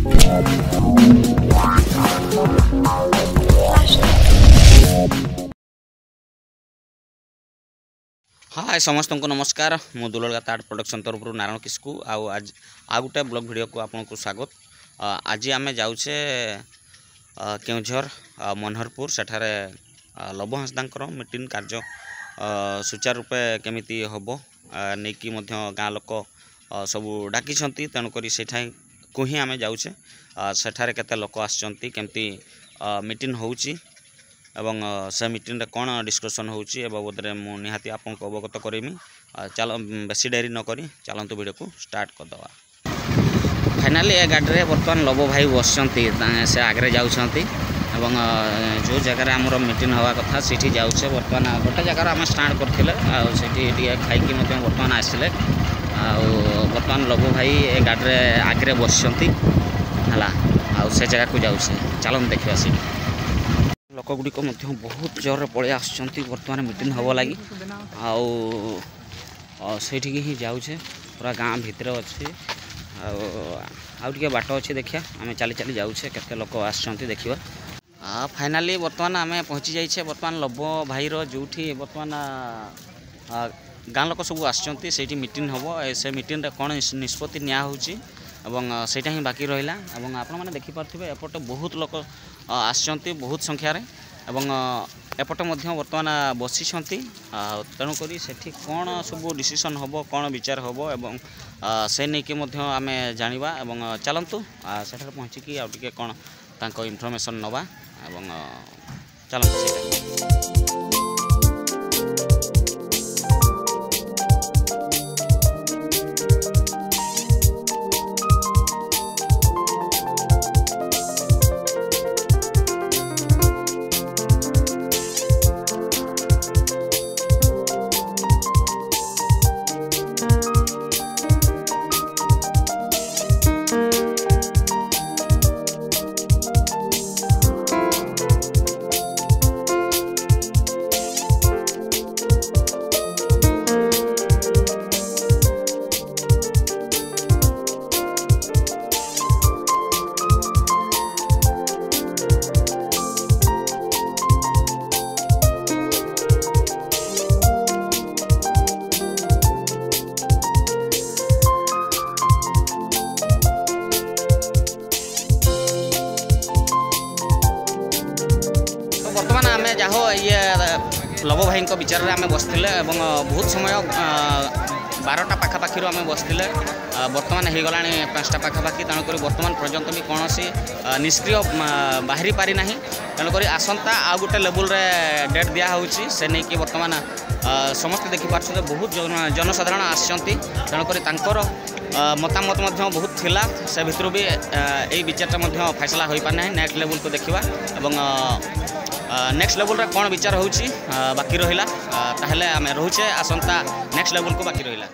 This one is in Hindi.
हाय समस्त को नमस्कार मु दुललगाता आर्ट प्रोडक्शन तरफ नारायण किस्कू आज गोटे ब्लॉग वीडियो को आपको स्वागत। आज आम जाऊे केउझर मनोहरपुर सेठारे लव हांसदा मीटिंग कार्य सुचारू रूपे केमिति हम नहीं कि गाँ लोक सब डाकी तेणुक सेठा को ही आम जाऊे सेठारे केते लोक आसचंती केमती मीटिंग होउची एवं से मीटिंग रे कौन डिस्कसन होउची बाबद मु निहाती आपको अवगत करेमी। चलो बेसी डेरी न करी चलतु वीडियो को स्टार्ट करदवा। फाइनाली ए गाड़ी बर्तमान लव भाई बसचंती से आगे जाउछंती एवं जो जगह आमर मीटिंग हवा कथा सीठी जाउछे बर्तमान गोटे जगह आम स्टार्ट करथिले आ खाइकी बर्तमान आसिले बर्तमान लव भाई ए गाड़ी आगे बसचंती हला आ से जगह को जाउछे चलन देखिया सी लोक गुड़िक बहुत जोर पलि आसुँच बर्तमान मीटिंग हम लगी आठी ही जाऊे पूरा गाँ भितर अच्छे आउे बाट अच्छे देखिया आम चली चली जाऊे केते लोक आसुँच देखा। फाइनाली बर्तमान आम पहुँची जाइए बर्तमान लव भाईर जो बर्तमान गाँ लोक सब आसुँच से मीटिंग हम से मीटिंग कौन निष्पत्ति नियाहोची एवं सेटा ही बाकी रहा एवं आपण मैंने देखिपे एपटे बहुत लोक आसचंती बहुत संख्यार एवं एपटे बर्तमान बसी तेणुक से कौन सब डिसीजन हम कौन विचार हम एवं से नहीं कि आम जाना एवं चलतु सेठार पहुँचिकी आउे कौन तांको इनफॉरमेशन नवा एवं चलतु जाहो ये लव भाई विचार आम बसते बहुत समय 12टा पाखापाखि आम बसते बर्तमान हो गला 5टा पाखापाखि तेणुक बर्तमान पर्यंत भी कौन निष्क्रिय बाहरी पारि ना तेणुक आसंता आ गोटे लेवल रे डेट दिखाई से नहीं कि बर्तमान समस्त देखिपारे बहुत जनसाधारण आसचंती तेणुक मतामत बहुत थिला से भितर भी यही विचारटा फैसला हो पारना नेक्स्ट लेवल को देखा एवं नेक्स्ट लेवल रे कौन विचार होउची बाकी रहिला ताहले आमे रोचे आसंता नेक्स्ट लेवल को बाकी रहिला।